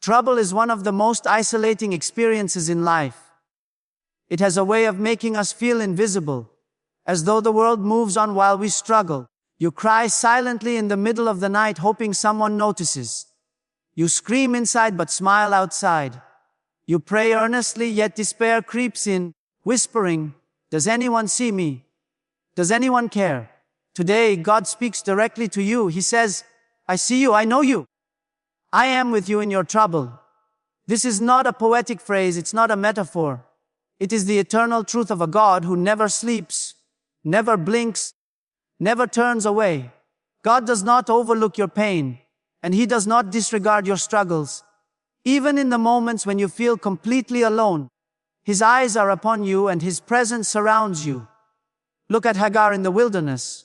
Trouble is one of the most isolating experiences in life. It has a way of making us feel invisible, as though the world moves on while we struggle. You cry silently in the middle of the night hoping someone notices. You scream inside but smile outside. You pray earnestly yet despair creeps in, whispering, "Does anyone see me? Does anyone care?" Today, God speaks directly to you. He says, "I see you, I know you. I am with you in your trouble." This is not a poetic phrase, it's not a metaphor. It is the eternal truth of a God who never sleeps, never blinks, never turns away. God does not overlook your pain, and He does not disregard your struggles. Even in the moments when you feel completely alone, His eyes are upon you and His presence surrounds you. Look at Hagar in the wilderness.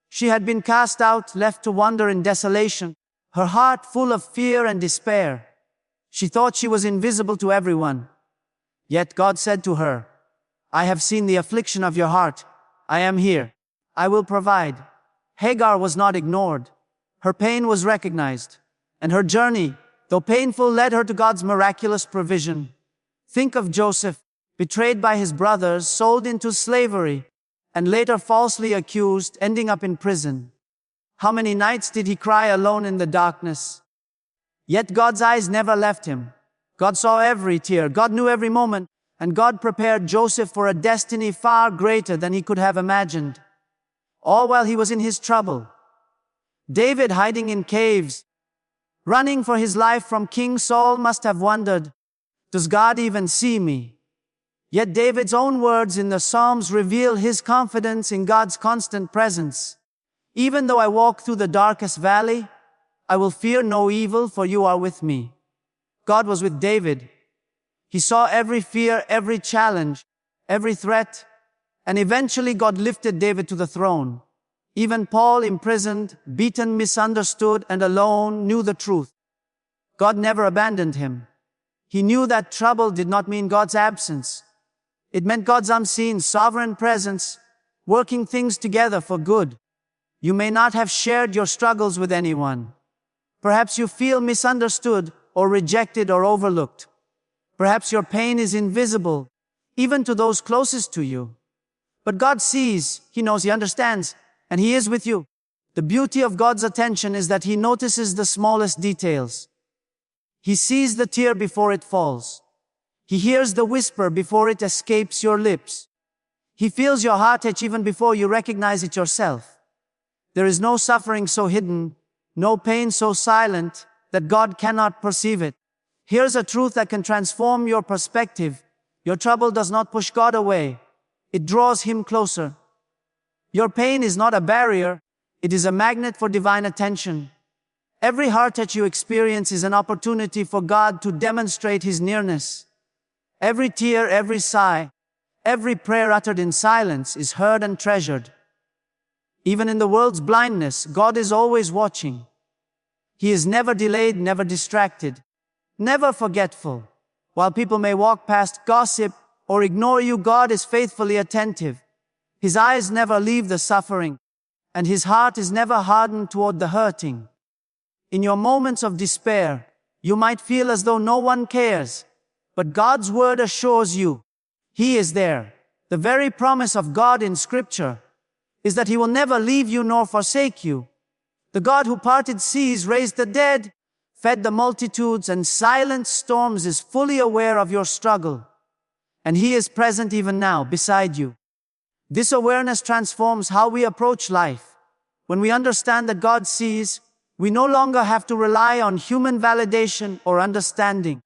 She had been cast out, left to wander in desolation, her heart full of fear and despair. She thought she was invisible to everyone. Yet God said to her, "I have seen the affliction of your heart. I am here. I will provide." Hagar was not ignored. Her pain was recognized. And her journey, though painful, led her to God's miraculous provision. Think of Joseph, betrayed by his brothers, sold into slavery, and later falsely accused, ending up in prison. How many nights did he cry alone in the darkness? Yet God's eyes never left him. God saw every tear, God knew every moment, and God prepared Joseph for a destiny far greater than he could have imagined. All while he was in his trouble. David, hiding in caves, running for his life from King Saul, must have wondered, "Does God even see me?" Yet David's own words in the Psalms reveal his confidence in God's constant presence. "Even though I walk through the darkest valley, I will fear no evil, for you are with me." God was with David. He saw every fear, every challenge, every threat, and eventually God lifted David to the throne. Even Paul, imprisoned, beaten, misunderstood, and alone, knew the truth. God never abandoned him. He knew that trouble did not mean God's absence. It meant God's unseen, sovereign presence, working things together for good. You may not have shared your struggles with anyone. Perhaps you feel misunderstood or rejected or overlooked. Perhaps your pain is invisible, even to those closest to you. But God sees, He knows, He understands, and He is with you. The beauty of God's attention is that He notices the smallest details. He sees the tear before it falls. He hears the whisper before it escapes your lips. He feels your heartache even before you recognize it yourself. There is no suffering so hidden, no pain so silent, that God cannot perceive it. Here's a truth that can transform your perspective. Your trouble does not push God away. It draws Him closer. Your pain is not a barrier. It is a magnet for divine attention. Every heartache you experience is an opportunity for God to demonstrate His nearness. Every tear, every sigh, every prayer uttered in silence is heard and treasured. Even in the world's blindness, God is always watching. He is never delayed, never distracted, never forgetful. While people may walk past, gossip, or ignore you, God is faithfully attentive. His eyes never leave the suffering, and His heart is never hardened toward the hurting. In your moments of despair, you might feel as though no one cares, but God's word assures you, He is there. The very promise of God in Scripture is that He will never leave you nor forsake you. The God who parted seas, raised the dead, fed the multitudes, and silenced storms is fully aware of your struggle. And He is present even now beside you. This awareness transforms how we approach life. When we understand that God sees, we no longer have to rely on human validation or understanding.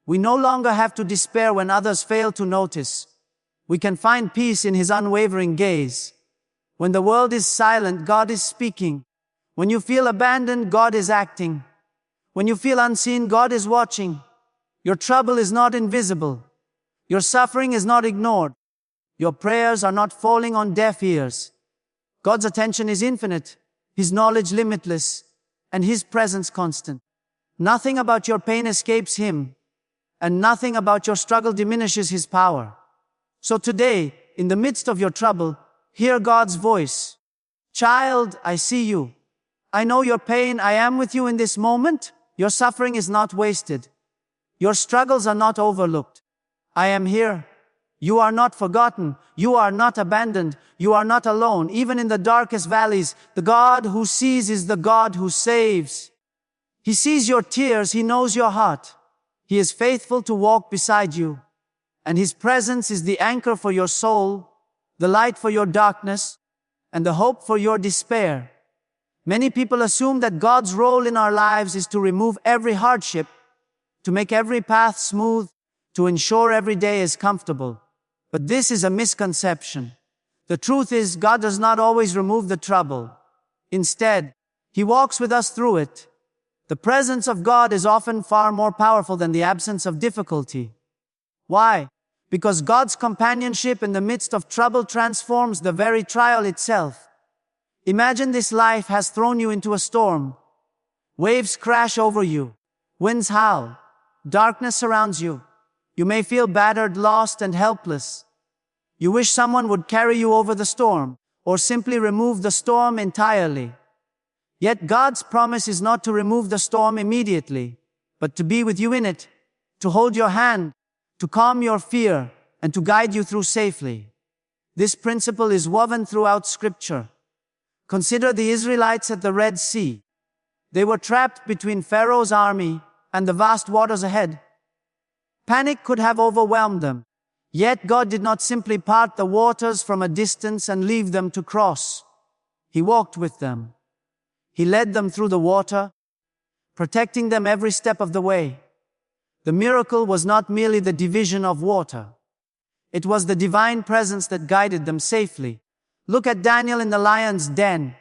We no longer have to despair when others fail to notice. We can find peace in His unwavering gaze. When the world is silent, God is speaking. When you feel abandoned, God is acting. When you feel unseen, God is watching. Your trouble is not invisible. Your suffering is not ignored. Your prayers are not falling on deaf ears. God's attention is infinite, His knowledge limitless, and His presence constant. Nothing about your pain escapes Him, and nothing about your struggle diminishes His power. So today, in the midst of your trouble, hear God's voice. "Child, I see you. I know your pain. I am with you in this moment. Your suffering is not wasted. Your struggles are not overlooked. I am here. You are not forgotten. You are not abandoned. You are not alone. Even in the darkest valleys, the God who sees is the God who saves. He sees your tears. He knows your heart. He is faithful to walk beside you. And His presence is the anchor for your soul, the light for your darkness, and the hope for your despair. Many people assume that God's role in our lives is to remove every hardship, to make every path smooth, to ensure every day is comfortable. But this is a misconception. The truth is, God does not always remove the trouble. Instead, He walks with us through it. The presence of God is often far more powerful than the absence of difficulty. Why? Because God's companionship in the midst of trouble transforms the very trial itself. Imagine this life has thrown you into a storm. Waves crash over you. Winds howl. Darkness surrounds you. You may feel battered, lost, and helpless. You wish someone would carry you over the storm, or simply remove the storm entirely. Yet God's promise is not to remove the storm immediately, but to be with you in it, to hold your hand, to calm your fear, and to guide you through safely. This principle is woven throughout Scripture. Consider the Israelites at the Red Sea. They were trapped between Pharaoh's army and the vast waters ahead. Panic could have overwhelmed them. Yet God did not simply part the waters from a distance and leave them to cross. He walked with them. He led them through the water, protecting them every step of the way. The miracle was not merely the division of water. It was the divine presence that guided them safely. Look at Daniel in the lion's den.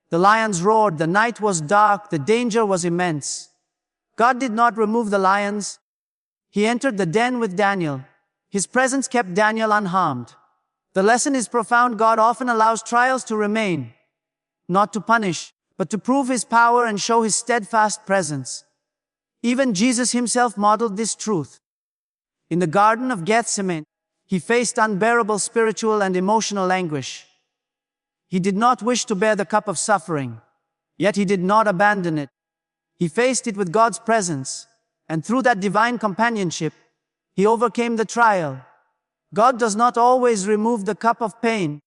The lions roared, the night was dark, the danger was immense. God did not remove the lions. He entered the den with Daniel. His presence kept Daniel unharmed. The lesson is profound. God often allows trials to remain, not to punish, but to prove His power and show His steadfast presence. Even Jesus Himself modeled this truth. In the Garden of Gethsemane, He faced unbearable spiritual and emotional anguish. He did not wish to bear the cup of suffering, yet He did not abandon it. He faced it with God's presence, and through that divine companionship, He overcame the trial. God does not always remove the cup of pain,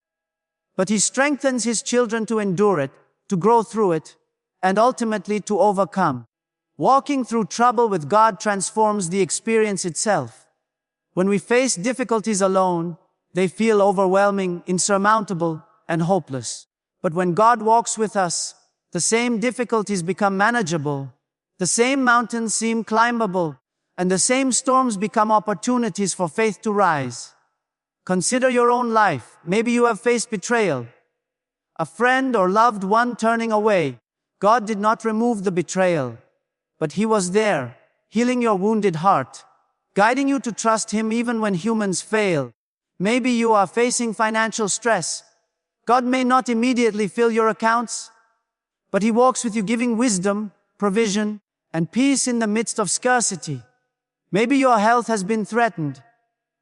but He strengthens His children to endure it, to grow through it, and ultimately to overcome. Walking through trouble with God transforms the experience itself. When we face difficulties alone, they feel overwhelming, insurmountable, and hopeless. But when God walks with us, the same difficulties become manageable, the same mountains seem climbable, and the same storms become opportunities for faith to rise. Consider your own life. Maybe you have faced betrayal, a friend or loved one turning away. God did not remove the betrayal, but He was there, healing your wounded heart, guiding you to trust Him even when humans fail. Maybe you are facing financial stress. God may not immediately fill your accounts, but He walks with you, giving wisdom, provision, and peace in the midst of scarcity. Maybe your health has been threatened.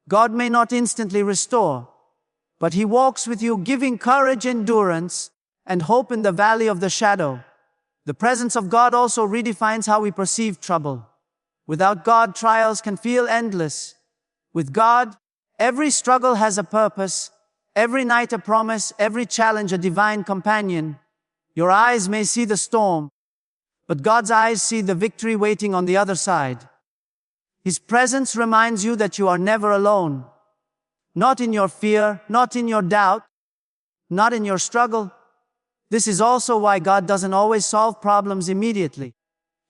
God may not instantly restore, but He walks with you, giving courage, endurance, and hope in the valley of the shadow. The presence of God also redefines how we perceive trouble. Without God, trials can feel endless. With God, every struggle has a purpose, every night a promise, every challenge a divine companion. Your eyes may see the storm, but God's eyes see the victory waiting on the other side. His presence reminds you that you are never alone. Not in your fear, not in your doubt, not in your struggle. This is also why God doesn't always solve problems immediately.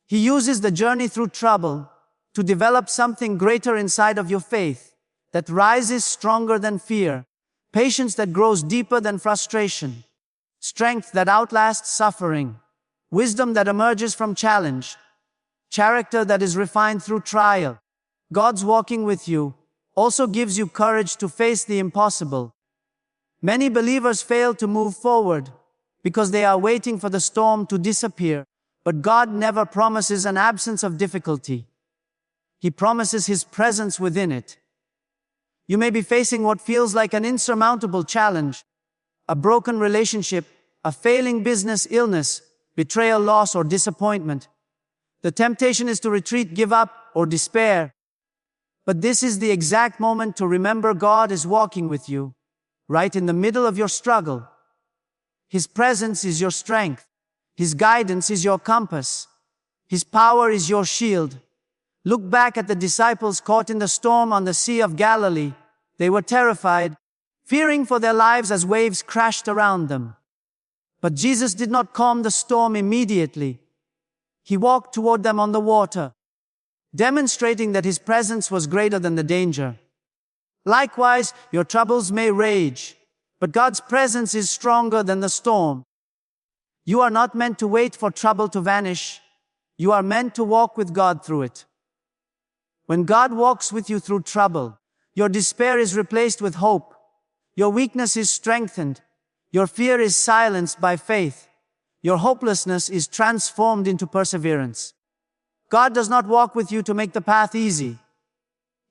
He uses the journey through trouble to develop something greater inside of your faith that rises stronger than fear, patience that grows deeper than frustration, strength that outlasts suffering, wisdom that emerges from challenge, character that is refined through trial. God's walking with you also gives you courage to face the impossible. Many believers fail to move forward because they are waiting for the storm to disappear. But God never promises an absence of difficulty. He promises His presence within it. You may be facing what feels like an insurmountable challenge, a broken relationship, a failing business, illness, betrayal, loss, or disappointment. The temptation is to retreat, give up, or despair. But this is the exact moment to remember God is walking with you, right in the middle of your struggle. His presence is your strength. His guidance is your compass. His power is your shield. Look back at the disciples caught in the storm on the Sea of Galilee. They were terrified, fearing for their lives as waves crashed around them. But Jesus did not calm the storm immediately. He walked toward them on the water, demonstrating that His presence was greater than the danger. Likewise, your troubles may rage, but God's presence is stronger than the storm. You are not meant to wait for trouble to vanish. You are meant to walk with God through it. When God walks with you through trouble, your despair is replaced with hope. Your weakness is strengthened. Your fear is silenced by faith. Your hopelessness is transformed into perseverance. God does not walk with you to make the path easy.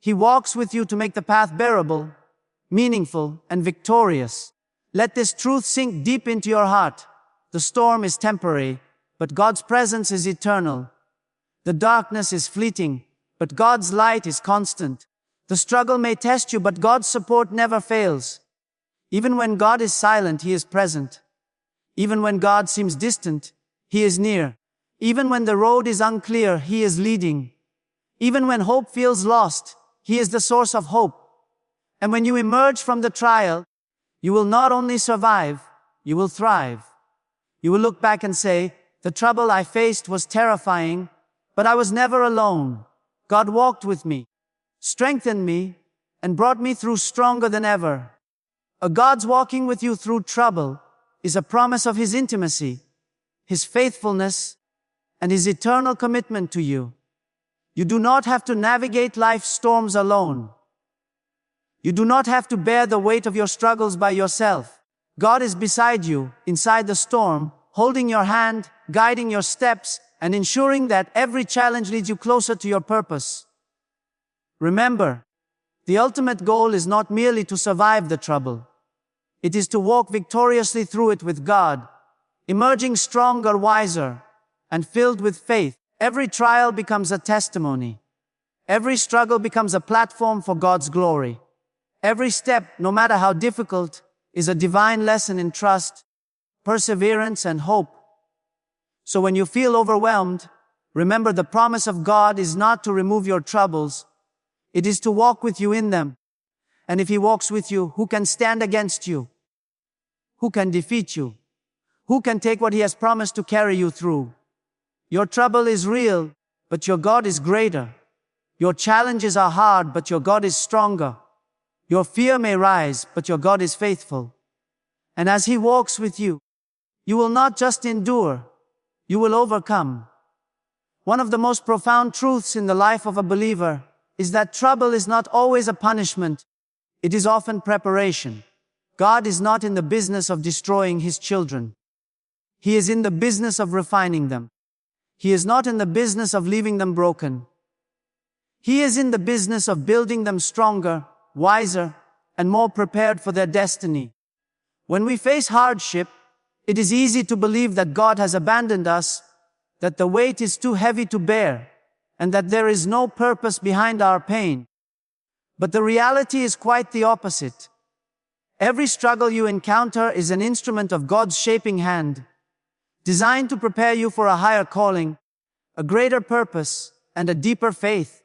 He walks with you to make the path bearable, meaningful, and victorious. Let this truth sink deep into your heart. The storm is temporary, but God's presence is eternal. The darkness is fleeting, but God's light is constant. The struggle may test you, but God's support never fails. Even when God is silent, He is present. Even when God seems distant, He is near. Even when the road is unclear, He is leading. Even when hope feels lost, He is the source of hope. And when you emerge from the trial, you will not only survive, you will thrive. You will look back and say, the trouble I faced was terrifying, but I was never alone. God walked with me, strengthened me, and brought me through stronger than ever. God's walking with you through trouble is a promise of His intimacy, His faithfulness, and His eternal commitment to you. You do not have to navigate life's storms alone. You do not have to bear the weight of your struggles by yourself. God is beside you, inside the storm, holding your hand, guiding your steps, and ensuring that every challenge leads you closer to your purpose. Remember, the ultimate goal is not merely to survive the trouble. It is to walk victoriously through it with God, emerging stronger, wiser, and filled with faith. Every trial becomes a testimony. Every struggle becomes a platform for God's glory. Every step, no matter how difficult, is a divine lesson in trust, perseverance, and hope. So when you feel overwhelmed, remember the promise of God is not to remove your troubles. It is to walk with you in them. And if He walks with you, who can stand against you? Who can defeat you? Who can take what He has promised to carry you through? Your trouble is real, but your God is greater. Your challenges are hard, but your God is stronger. Your fear may rise, but your God is faithful. And as He walks with you, you will not just endure, you will overcome. One of the most profound truths in the life of a believer is that trouble is not always a punishment. It is often preparation. God is not in the business of destroying His children. He is in the business of refining them. He is not in the business of leaving them broken. He is in the business of building them stronger, wiser, and more prepared for their destiny. When we face hardship, it is easy to believe that God has abandoned us, that the weight is too heavy to bear, and that there is no purpose behind our pain. But the reality is quite the opposite. Every struggle you encounter is an instrument of God's shaping hand, designed to prepare you for a higher calling, a greater purpose, and a deeper faith.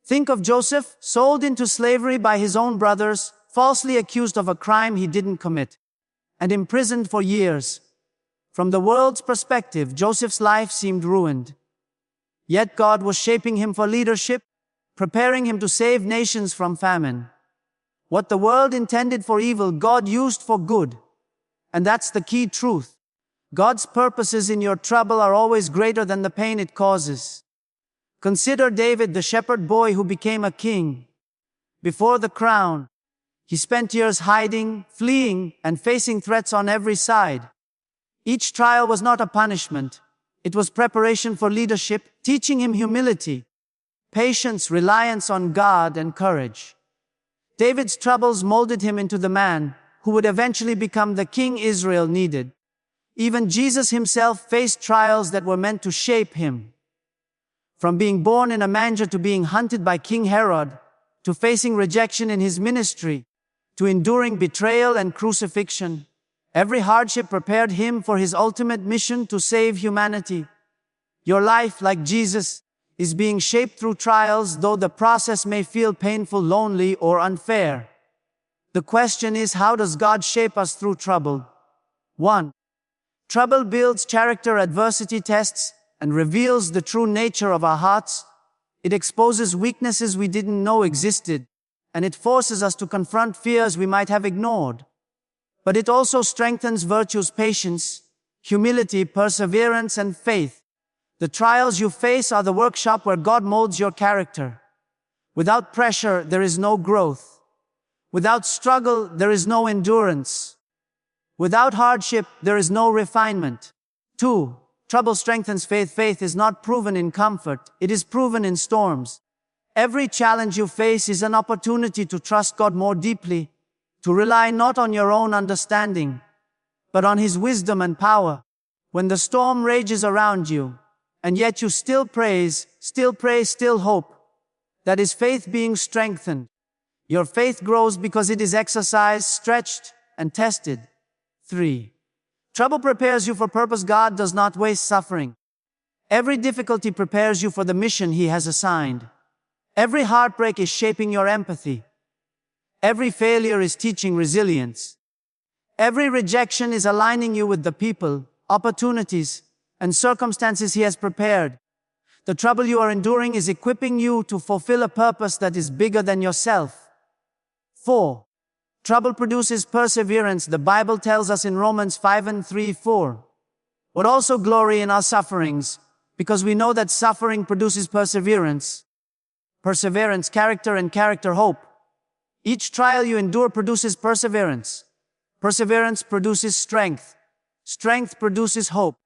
Think of Joseph, sold into slavery by his own brothers, falsely accused of a crime he didn't commit, and imprisoned for years. From the world's perspective, Joseph's life seemed ruined. Yet God was shaping him for leadership, preparing him to save nations from famine. What the world intended for evil, God used for good. And that's the key truth. God's purposes in your trouble are always greater than the pain it causes. Consider David, the shepherd boy who became a king. Before the crown, he spent years hiding, fleeing, and facing threats on every side. Each trial was not a punishment. It was preparation for leadership, teaching him humility, patience, reliance on God, and courage. David's troubles molded him into the man who would eventually become the king Israel needed. Even Jesus himself faced trials that were meant to shape him. From being born in a manger to being hunted by King Herod, to facing rejection in his ministry, to enduring betrayal and crucifixion, every hardship prepared him for his ultimate mission to save humanity. Your life, like Jesus, is being shaped through trials, though the process may feel painful, lonely, or unfair. The question is, how does God shape us through trouble? 1. Trouble builds character. Adversity tests and reveals the true nature of our hearts. It exposes weaknesses we didn't know existed, and it forces us to confront fears we might have ignored. But it also strengthens virtues: patience, humility, perseverance, and faith. The trials you face are the workshop where God molds your character. Without pressure, there is no growth. Without struggle, there is no endurance. Without hardship, there is no refinement. 2. Trouble strengthens faith. Faith is not proven in comfort, it is proven in storms. Every challenge you face is an opportunity to trust God more deeply, to rely not on your own understanding, but on His wisdom and power. When the storm rages around you, and yet you still praise, still pray, still hope, that is faith being strengthened. Your faith grows because it is exercised, stretched, and tested. 3. Trouble prepares you for purpose. God does not waste suffering. Every difficulty prepares you for the mission He has assigned. Every heartbreak is shaping your empathy. Every failure is teaching resilience. Every rejection is aligning you with the people, opportunities, and circumstances He has prepared. The trouble you are enduring is equipping you to fulfill a purpose that is bigger than yourself. 4. Trouble produces perseverance. The Bible tells us in Romans 5:3-4, "But also glory in our sufferings, because we know that suffering produces perseverance. Perseverance, character, and character, hope." Each trial you endure produces perseverance. Perseverance produces strength. Strength produces hope.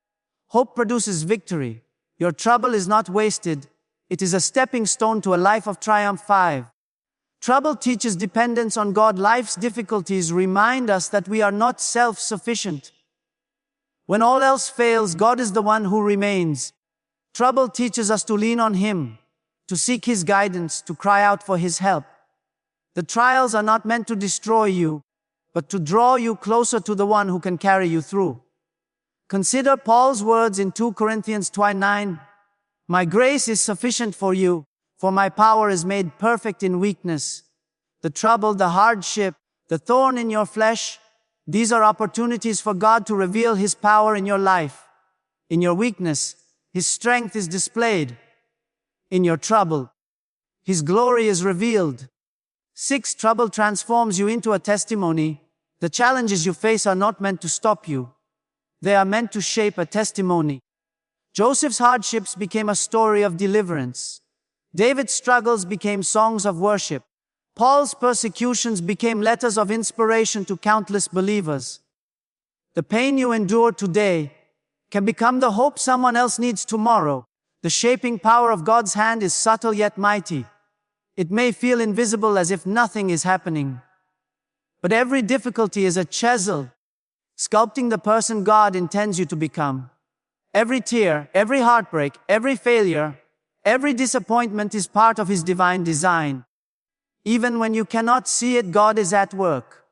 Hope produces victory. Your trouble is not wasted. It is a stepping stone to a life of triumph. 5. Trouble teaches dependence on God. Life's difficulties remind us that we are not self-sufficient. When all else fails, God is the one who remains. Trouble teaches us to lean on Him, to seek His guidance, to cry out for His help. The trials are not meant to destroy you, but to draw you closer to the one who can carry you through. Consider Paul's words in 2 Corinthians 2:9, "My grace is sufficient for you, for my power is made perfect in weakness." The trouble, the hardship, the thorn in your flesh, these are opportunities for God to reveal His power in your life. In your weakness, His strength is displayed. In your trouble, His glory is revealed. 6. Trouble transforms you into a testimony. The challenges you face are not meant to stop you. They are meant to shape a testimony. Joseph's hardships became a story of deliverance. David's struggles became songs of worship. Paul's persecutions became letters of inspiration to countless believers. The pain you endure today can become the hope someone else needs tomorrow. The shaping power of God's hand is subtle yet mighty. It may feel invisible, as if nothing is happening. But every difficulty is a chisel, sculpting the person God intends you to become. Every tear, every heartbreak, every failure, every disappointment is part of His divine design. Even when you cannot see it, God is at work.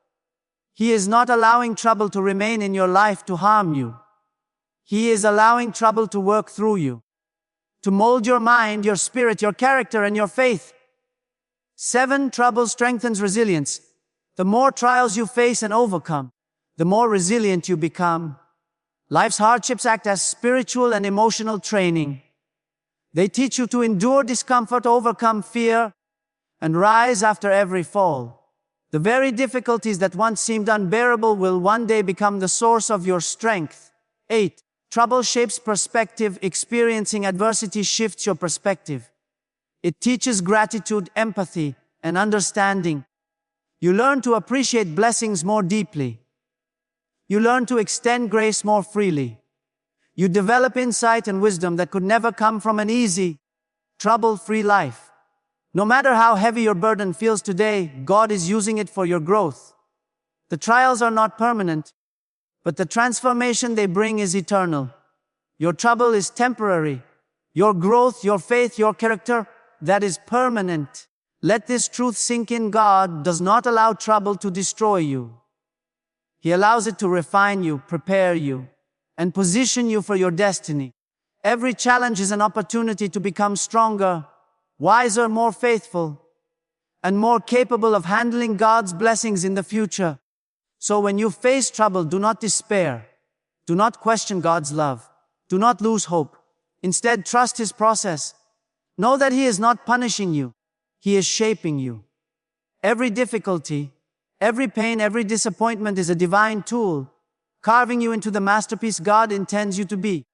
He is not allowing trouble to remain in your life to harm you. He is allowing trouble to work through you, to mold your mind, your spirit, your character, and your faith. 7. Trouble strengthens resilience. The more trials you face and overcome, the more resilient you become. Life's hardships act as spiritual and emotional training. They teach you to endure discomfort, overcome fear, and rise after every fall. The very difficulties that once seemed unbearable will one day become the source of your strength. 8. Trouble shapes perspective. Experiencing adversity shifts your perspective. It teaches gratitude, empathy, and understanding. You learn to appreciate blessings more deeply. You learn to extend grace more freely. You develop insight and wisdom that could never come from an easy, trouble-free life. No matter how heavy your burden feels today, God is using it for your growth. The trials are not permanent, but the transformation they bring is eternal. Your trouble is temporary, Your growth, your faith, your character, that is permanent. Let this truth sink in. God does not allow trouble to destroy you. He allows it to refine you, prepare you, and position you for your destiny. Every challenge is an opportunity to become stronger, wiser, more faithful, and more capable of handling God's blessings in the future. So when you face trouble, do not despair. Do not question God's love. Do not lose hope. Instead, trust His process. Know that He is not punishing you. He is shaping you. Every difficulty, every pain, every disappointment is a divine tool, carving you into the masterpiece God intends you to be.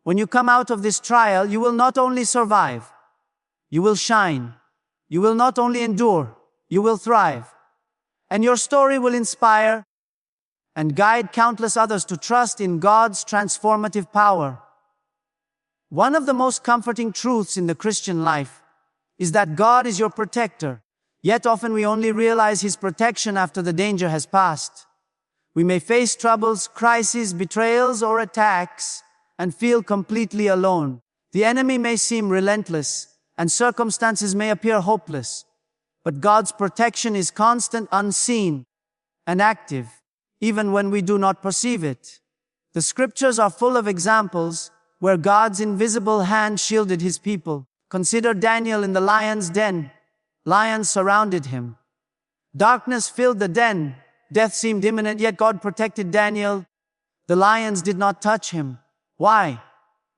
When you come out of this trial, you will not only survive, you will shine. You will not only endure, you will thrive. And your story will inspire and guide countless others to trust in God's transformative power. One of the most comforting truths in the Christian life is that God is your protector. Yet often we only realize His protection after the danger has passed. We may face troubles, crises, betrayals, or attacks and feel completely alone. The enemy may seem relentless, and circumstances may appear hopeless. But God's protection is constant, unseen, and active, even when we do not perceive it. The scriptures are full of examples where God's invisible hand shielded His people. Consider Daniel in the lion's den. Lions surrounded him. Darkness filled the den. Death seemed imminent, yet God protected Daniel. The lions did not touch him. Why?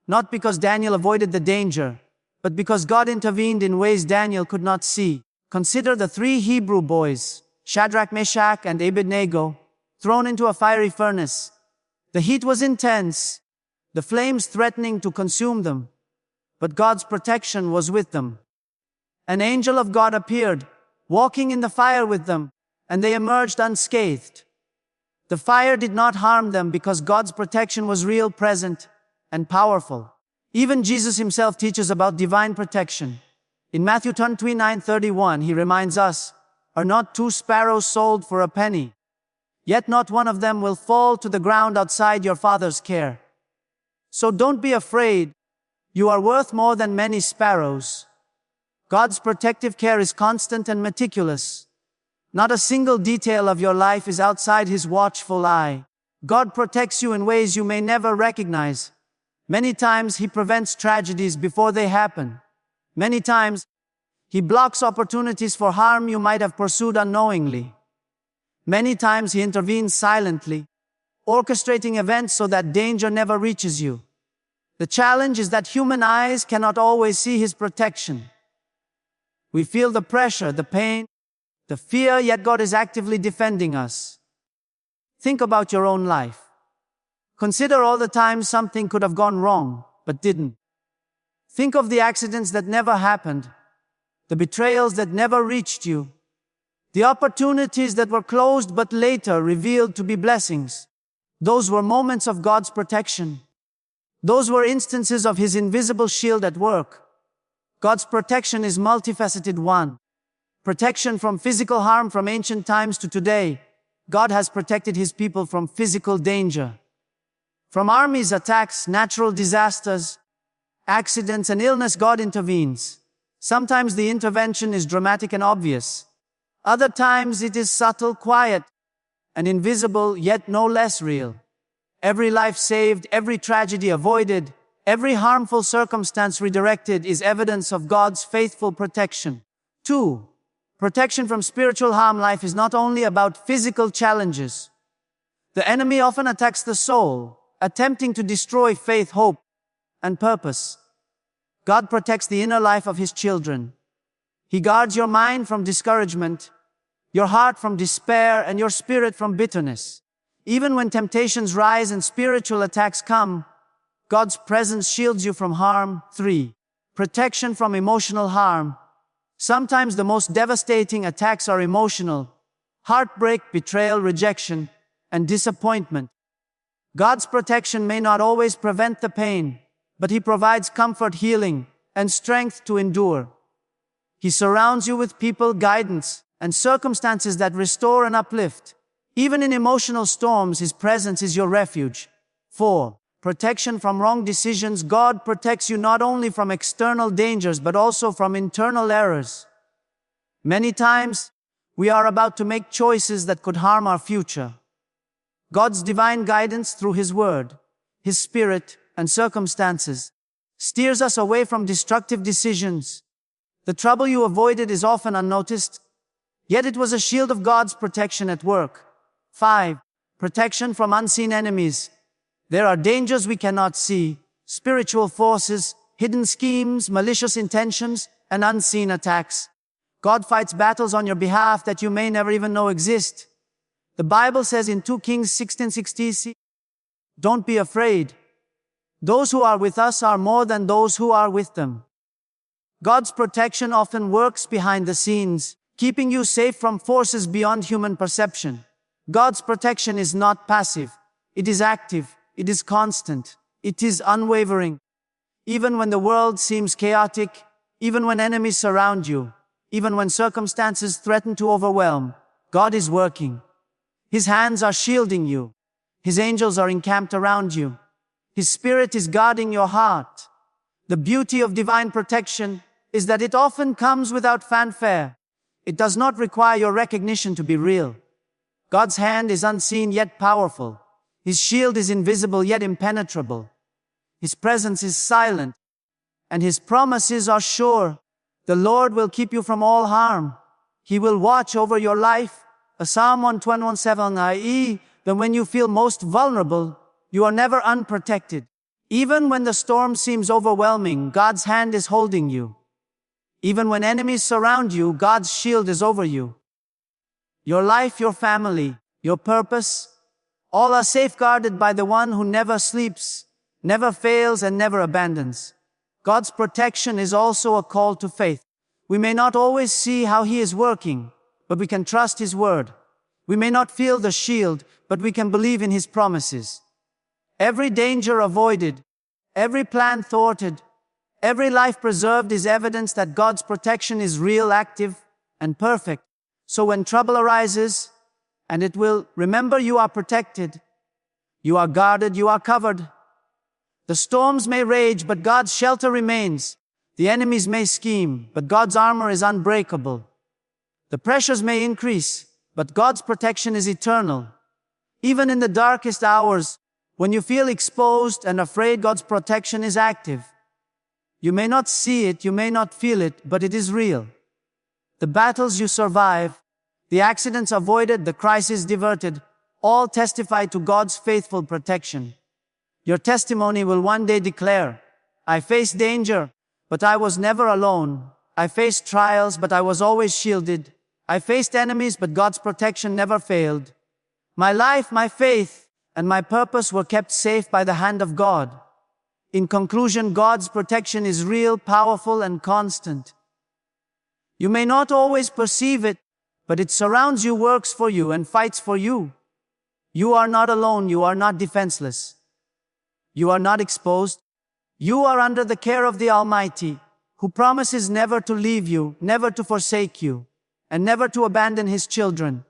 Not because Daniel avoided the danger, but because God intervened in ways Daniel could not see. Consider the 3 Hebrew boys, Shadrach, Meshach, and Abednego, thrown into a fiery furnace. The heat was intense, the flames threatening to consume them, but God's protection was with them. An angel of God appeared, walking in the fire with them, and they emerged unscathed. The fire did not harm them because God's protection was real, present, and powerful. Even Jesus Himself teaches about divine protection. In Matthew 29:31, He reminds us, "Are not 2 sparrows sold for a penny? Yet not one of them will fall to the ground outside your Father's care. So don't be afraid. You are worth more than many sparrows." God's protective care is constant and meticulous. Not a single detail of your life is outside His watchful eye. God protects you in ways you may never recognize. Many times He prevents tragedies before they happen. Many times He blocks opportunities for harm you might have pursued unknowingly. Many times He intervenes silently, orchestrating events so that danger never reaches you. The challenge is that human eyes cannot always see His protection. We feel the pressure, the pain, the fear, yet God is actively defending us. Think about your own life. Consider all the times something could have gone wrong, but didn't. Think of the accidents that never happened, the betrayals that never reached you, the opportunities that were closed but later revealed to be blessings. Those were moments of God's protection. Those were instances of His invisible shield at work. God's protection is multifaceted. 1. Protection from physical harm. From ancient times to today, God has protected His people from physical danger. From armies, attacks, natural disasters, accidents, and illness, God intervenes. Sometimes the intervention is dramatic and obvious. Other times it is subtle, quiet, and invisible, yet no less real. Every life saved, every tragedy avoided, every harmful circumstance redirected is evidence of God's faithful protection. 2. Protection from spiritual harm. Life is not only about physical challenges. The enemy often attacks the soul, attempting to destroy faith, hope, and purpose. God protects the inner life of His children. He guards your mind from discouragement, your heart from despair, and your spirit from bitterness. Even when temptations rise and spiritual attacks come, God's presence shields you from harm. 3. Protection from emotional harm. Sometimes the most devastating attacks are emotional: heartbreak, betrayal, rejection, and disappointment. God's protection may not always prevent the pain, but He provides comfort, healing, and strength to endure. He surrounds you with people, guidance, and circumstances that restore and uplift. Even in emotional storms, His presence is your refuge. 4. protection from wrong decisions. God protects you not only from external dangers, but also from internal errors. Many times, we are about to make choices that could harm our future. God's divine guidance through His Word, His Spirit, and circumstances steers us away from destructive decisions. The trouble you avoided is often unnoticed, yet it was a shield of God's protection at work. 5. Protection from unseen enemies. There are dangers we cannot see, spiritual forces, hidden schemes, malicious intentions, and unseen attacks. God fights battles on your behalf that you may never even know exist. The Bible says in 2 Kings 16:60, "Don't be afraid. Those who are with us are more than those who are with them." God's protection often works behind the scenes, keeping you safe from forces beyond human perception. God's protection is not passive. It is active. It is constant. It is unwavering. Even when the world seems chaotic, even when enemies surround you, even when circumstances threaten to overwhelm, God is working. His hands are shielding you. His angels are encamped around you. His Spirit is guarding your heart. The beauty of divine protection is that it often comes without fanfare. It does not require your recognition to be real. God's hand is unseen yet powerful. His shield is invisible yet impenetrable. His presence is silent, and His promises are sure. The Lord will keep you from all harm. He will watch over your life. Psalm 121:7, i.e., that when you feel most vulnerable, you are never unprotected. Even when the storm seems overwhelming, God's hand is holding you. Even when enemies surround you, God's shield is over you. Your life, your family, your purpose, all are safeguarded by the one who never sleeps, never fails, and never abandons. God's protection is also a call to faith. We may not always see how He is working, but we can trust His word. We may not feel the shield, but we can believe in His promises. Every danger avoided, every plan thwarted, every life preserved is evidence that God's protection is real, active, and perfect. So when trouble arises, and it will, remember you are protected. You are guarded, you are covered. The storms may rage, but God's shelter remains. The enemies may scheme, but God's armor is unbreakable. The pressures may increase, but God's protection is eternal. Even in the darkest hours, when you feel exposed and afraid, God's protection is active. You may not see it, you may not feel it, but it is real. The battles you survive, the accidents avoided, the crises diverted, all testify to God's faithful protection. Your testimony will one day declare, "I faced danger, but I was never alone. I faced trials, but I was always shielded. I faced enemies, but God's protection never failed. My life, my faith, and my purpose were kept safe by the hand of God." In conclusion, God's protection is real, powerful, and constant. You may not always perceive it, but it surrounds you, works for you, and fights for you. You are not alone. You are not defenseless. You are not exposed. You are under the care of the Almighty, who promises never to leave you, never to forsake you, and never to abandon His children.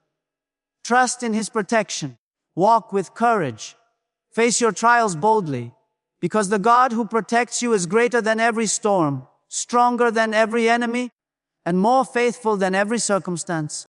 Trust in His protection. Walk with courage. Face your trials boldly, because the God who protects you is greater than every storm, stronger than every enemy, and more faithful than every circumstance.